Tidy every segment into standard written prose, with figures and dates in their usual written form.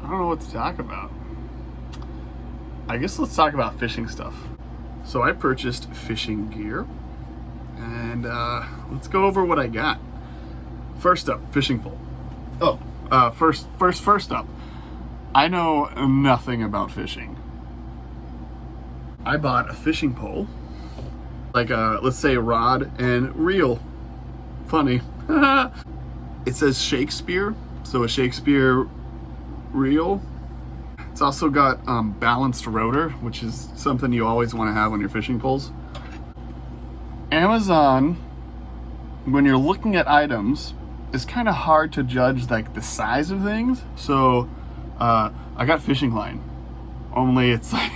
I don't know what to talk about. I guess let's talk about fishing stuff. So I purchased fishing gear, and let's go over what I got. First up, fishing pole. Oh, first up, I know nothing about fishing. I bought a fishing pole, like let's say a rod and reel. Funny. It says Shakespeare, so a Shakespeare reel. It's also got balanced rotor, which is something you always want to have on your fishing poles. Amazon, when you're looking at items, it's kind of hard to judge like the size of things. So I got fishing line, only it's like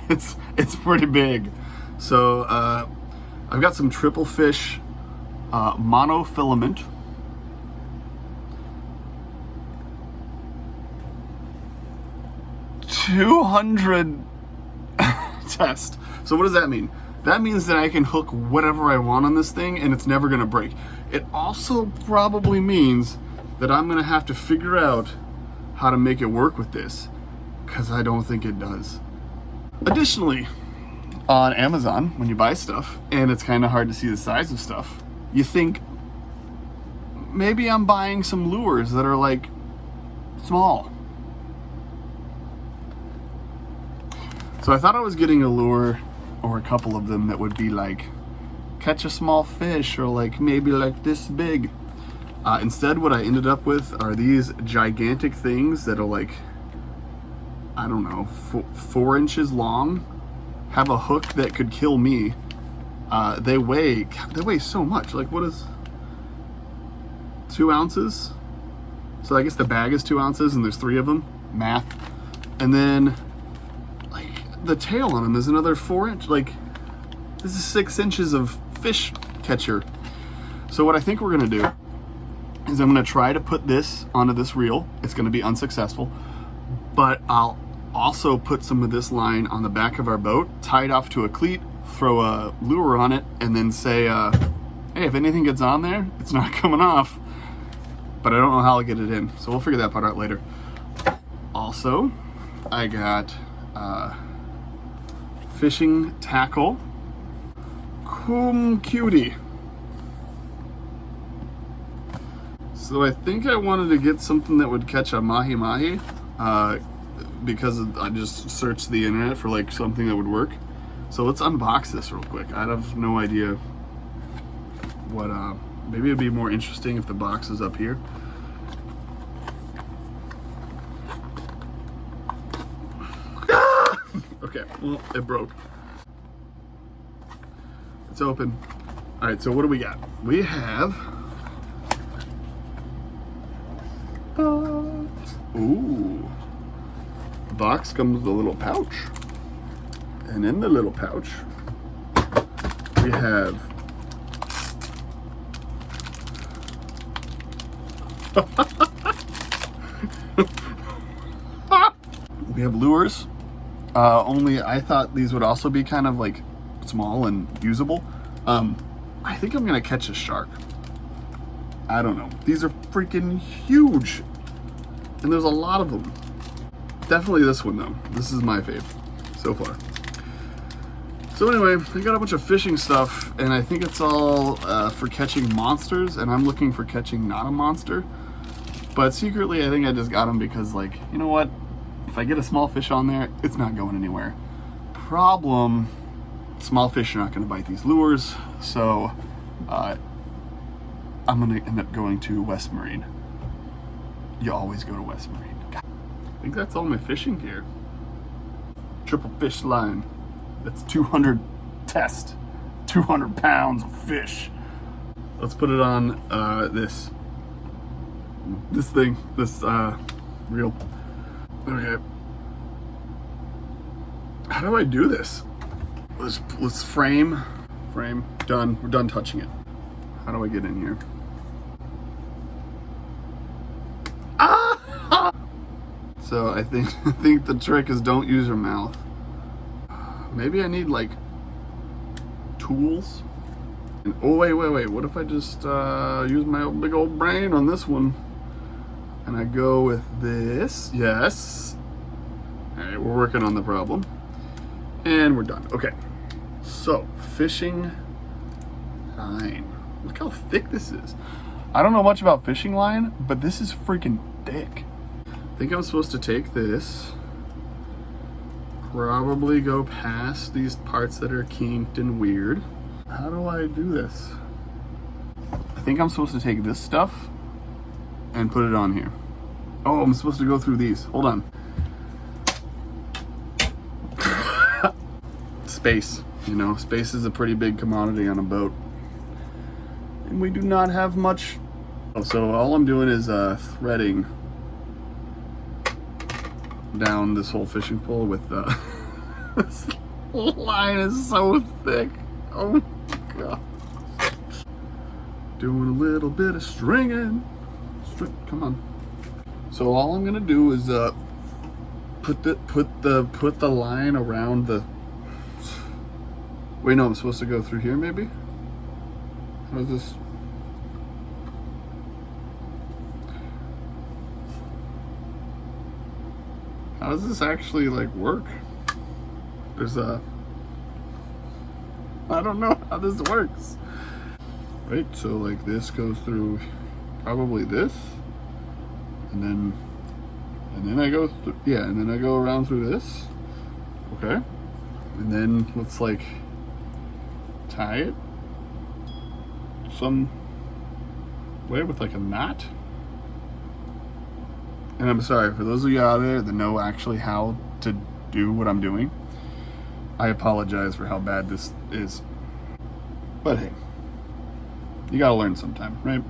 it's pretty big. So I've got some triple fish monofilament. $200 test. So what does that mean? That means that I can hook whatever I want on this thing and it's never gonna break. It also probably means that I'm gonna have to figure out how to make it work with this, because I don't think it does. Additionally, on Amazon, when you buy stuff and it's kind of hard to see the size of stuff, you think maybe I'm buying some lures that are like small. So I thought I was getting a lure or a couple of them that would be like catch a small fish, or like maybe like this big. Instead, what I ended up with are these gigantic things that are like, I don't know, 4 inches long, have a hook that could kill me. They weigh so much. Like, what is 2 ounces? So I guess the bag is 2 ounces and there's 3 of them, math. And then the tail on them is another 4 inch. Like, this is 6 inches of fish catcher. So what I think we're gonna do is I'm gonna try to put this onto this reel. It's gonna be unsuccessful, but I'll also put some of this line on the back of our boat, tie it off to a cleat, throw a lure on it, and then say, hey, if anything gets on there, it's not coming off. But I don't know how I'll get it in, so we'll figure that part out later. Also, I got fishing tackle, cutie. So I think I wanted to get something that would catch a mahi-mahi, because I just searched the internet for like something that would work. So let's unbox this real quick. I have no idea what, maybe it'd be more interesting if the box is up here. Okay, well, it broke. It's open. All right, so what do we got? We have, ooh, the box comes with a little pouch. And in the little pouch, we have we have lures. Only I thought these would also be kind of like small and usable. I think I'm gonna catch a shark. I don't know. These are freaking huge, and there's a lot of them. Definitely this one though. This is my fave so far. So anyway, I got a bunch of fishing stuff, and I think it's all for catching monsters, and I'm looking for catching not a monster. But secretly, I think I just got them because, like, you know what? If I get a small fish on there, it's not going anywhere. Problem, small fish are not going to bite these lures, so I'm going to end up going to West Marine. You always go to West Marine. God. I think that's all my fishing gear. Triple fish line. That's 200 test. 200 pounds of fish. Let's put it on this reel. Okay. How do I do this? Let's frame. Done. We're done touching it. How do I get in here? Ah! So I think the trick is don't use your mouth. Maybe I need like tools. And, oh wait. What if I just use my big old brain on this one? And I go with this. Yes. All right, we're working on the problem. And we're done. Okay. So, fishing line. Look how thick this is. I don't know much about fishing line, but this is freaking thick. I think I'm supposed to take this, probably go past these parts that are kinked and weird. How do I do this? I think I'm supposed to take this stuff and put it on here. Oh, I'm supposed to go through these. Hold on. Space. You know, space is a pretty big commodity on a boat. And we do not have much. So all I'm doing is threading down this whole fishing pole with the this line is so thick. Oh my god. Doing a little bit of stringing. Come on. So all I'm gonna do is put the line around the. Wait, no, I'm supposed to go through here maybe? How's this? How does this actually like work? There's a. I don't know how this works. Right, so like this goes through probably this, and then I go through, yeah, and then I go around through this. Okay, and then let's like tie it some way with like a knot. And I'm sorry for those of you out there that know actually how to do what I'm doing. I apologize for how bad this is, but hey, you gotta learn sometime, right?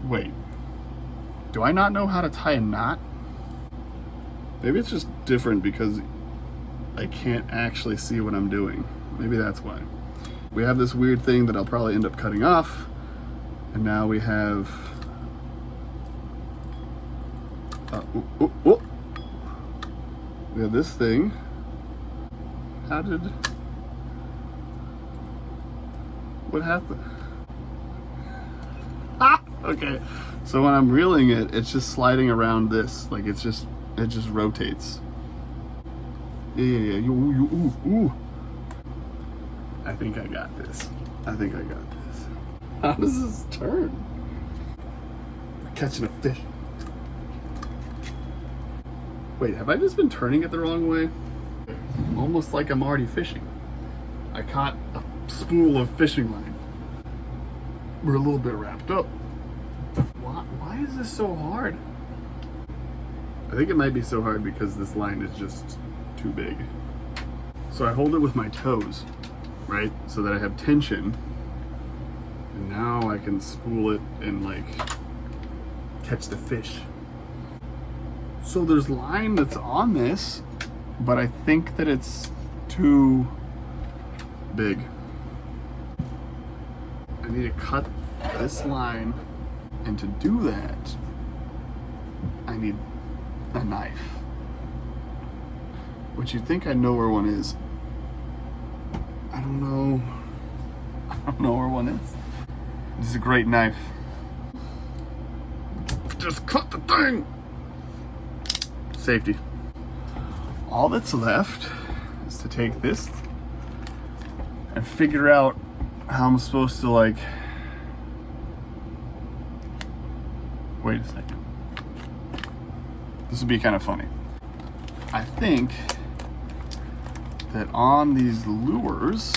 Wait, do I not know how to tie a knot? Maybe it's just different because I can't actually see what I'm doing. Maybe that's why. We have this weird thing that I'll probably end up cutting off, and now we have we have this thing. What happened? Okay, so when I'm reeling it, it's just sliding around this, like it just rotates. Yeah. Ooh. I think I got this. How does this turn? We're catching a fish. Wait, have I just been turning it the wrong way? Almost like I'm already fishing. I caught a spool of fishing line. We're a little bit wrapped up. Why is this so hard? I think it might be so hard because this line is just too big. So I hold it with my toes, right? So that I have tension. And now I can spool it and like catch the fish. So there's line that's on this, but I think that it's too big. I need to cut this line, and to do that, I need a knife. Which you'd think I'd know where one is. I don't know where one is. This is a great knife. Just cut the thing! Safety. All that's left is to take this and figure out how I'm supposed to like, wait a second. This would be kind of funny. I think that on these lures,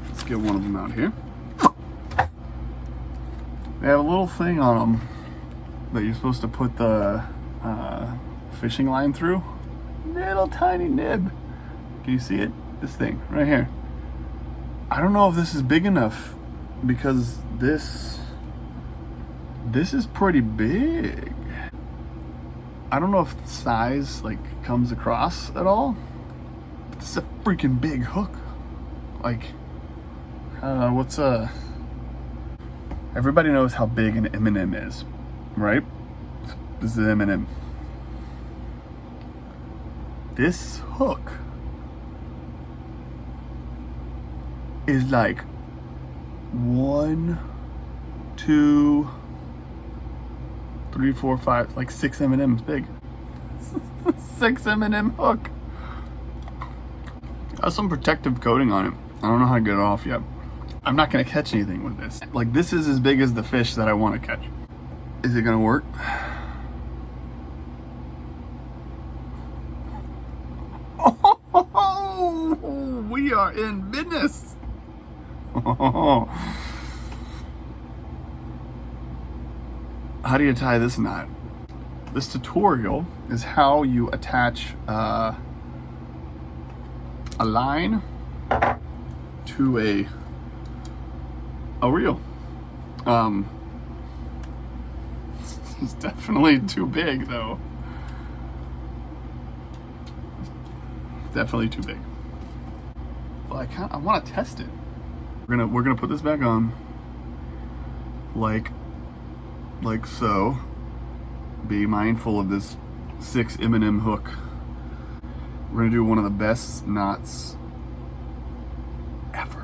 let's get one of them out here. They have a little thing on them that you're supposed to put the fishing line through. Little tiny nib. Can you see it? This thing right here. I don't know if this is big enough because this is pretty big. I don't know if the size like comes across at all. It's a freaking big hook. Like, everybody knows how big an M&M is, right? This is the M&M. This hook is like 1, 2, 3, 4, 5, like 6 M&Ms big. 6 M&M hook. Has some protective coating on it. I don't know how to get it off yet. I'm not gonna catch anything with this. Like, this is as big as the fish that I want to catch. Is it gonna work? Oh, we are in business. Oh. How do you tie this knot? This tutorial is how you attach a line to a reel. It's definitely too big though. Definitely too big. Well, I want to test it. We're gonna put this back on, like so. Be mindful of this 6 M&M hook. We're gonna do one of the best knots ever,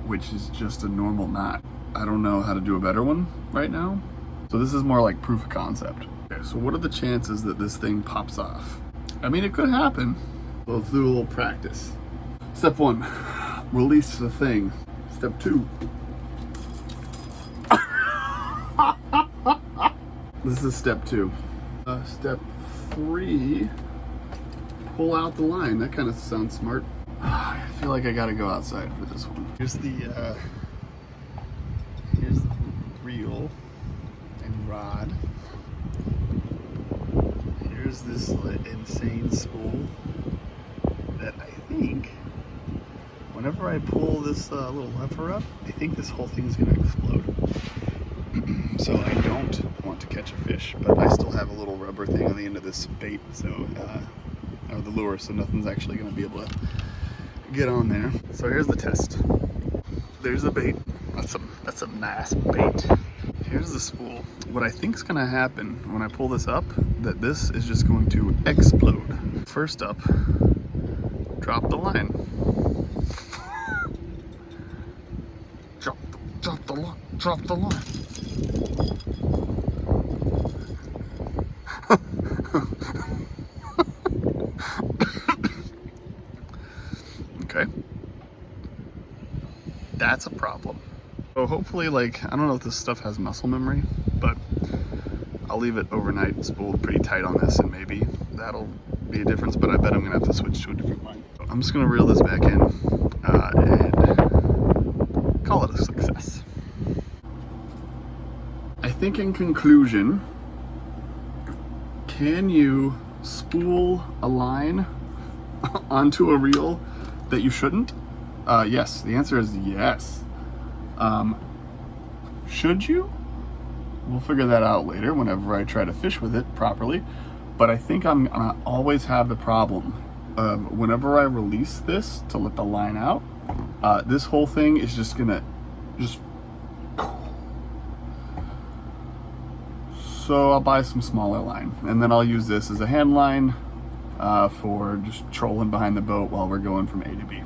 which is just a normal knot. I don't know how to do a better one right now. So this is more like proof of concept. Okay, so what are the chances that this thing pops off? I mean, it could happen. So let's do a little practice. Step 1, release the thing. Step 2. This is step 2. Step 3, pull out the line. That kind of sounds smart. I feel like I gotta go outside for this one. Here's the reel and rod. Here's this insane spool that I think whenever I pull this little lever up, I think this whole thing is gonna explode. So I don't want to catch a fish, but I still have a little rubber thing on the end of this bait, so or the lure, so nothing's actually going to be able to get on there. So here's the test. There's the bait. That's a nice bait. Here's the spool. What I think is going to happen when I pull this up, that this is just going to explode. First up, drop the line. Drop the line. Drop the line. Okay. That's a problem. So hopefully, like, I don't know if this stuff has muscle memory, but I'll leave it overnight spooled pretty tight on this, and maybe that'll be a difference, but I bet I'm gonna have to switch to a different line. So I'm just gonna reel this back in and call it a success. I think in conclusion, can you spool a line onto a reel that you shouldn't? Yes, the answer is yes. Should you? We'll figure that out later whenever I try to fish with it properly. But I think I'm gonna always have the problem of whenever I release this to let the line out, this whole thing is just gonna So I'll buy some smaller line, and then I'll use this as a hand line for just trolling behind the boat while we're going from A to B.